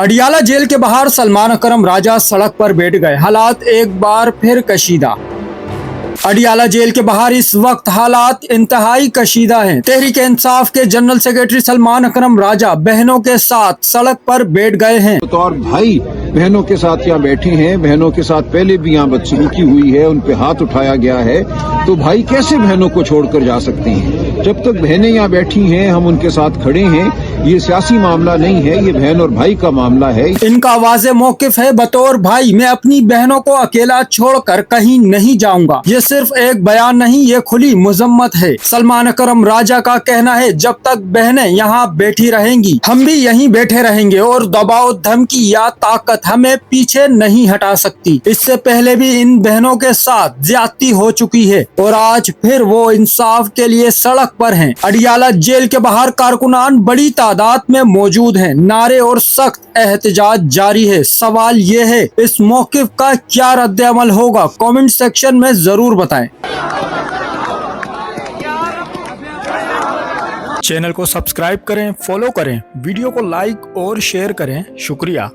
Adiala jail के बाहर सलमान अकरम राजा सड़क पर बैठ गए। हालात एक बार फिर कशीदा। अडियाला जेल के बाहर इस वक्त हालात इंतहाई कशीदा हैं। तहरीक इंसाफ के जनरल सेक्रेटरी सलमान अकरम राजा बहनों के साथ सड़क पर बैठ गए हैं। तो और भाई बहनों के साथ यहाँ बैठे हैं, बहनों के साथ पहले भी यहाँ बदसलूकी हुई है, उन पे हाथ उठाया गया है, तो भाई कैसे बहनों को छोड़कर जा सकते हैं? जब तक बहनें यहाँ बैठी हैं, हम उनके साथ खड़े हैं। ये सियासी मामला नहीं है, ये बहन और भाई का मामला है। इनका वाज़े मौक़िफ़ है, बतौर भाई मैं अपनी बहनों को अकेला छोड़कर कहीं नहीं जाऊंगा। ये सिर्फ एक बयान नहीं, ये खुली मुज़म्मत है। सलमान अकरम राजा का कहना है, जब तक बहनें यहाँ बैठी रहेंगी हम भी यहीं बैठे रहेंगे और दबाव धमकी या ताकत हमें पीछे नहीं हटा सकती। इससे पहले भी इन बहनों के साथ ज्यादती हो चुकी है और आज फिर वो इंसाफ के लिए सड़क पर हैं। अडियाला जेल के बाहर कारकुनान बड़ी तादाद में मौजूद हैं। नारे और सख्त एहतजाज जारी है। सवाल ये है, इस मौक़िफ़ का क्या रद्द-ए-अमल होगा? कमेंट सेक्शन में जरूर बताएं। चैनल को सब्सक्राइब करें, फॉलो करें, वीडियो को लाइक और शेयर करें। शुक्रिया।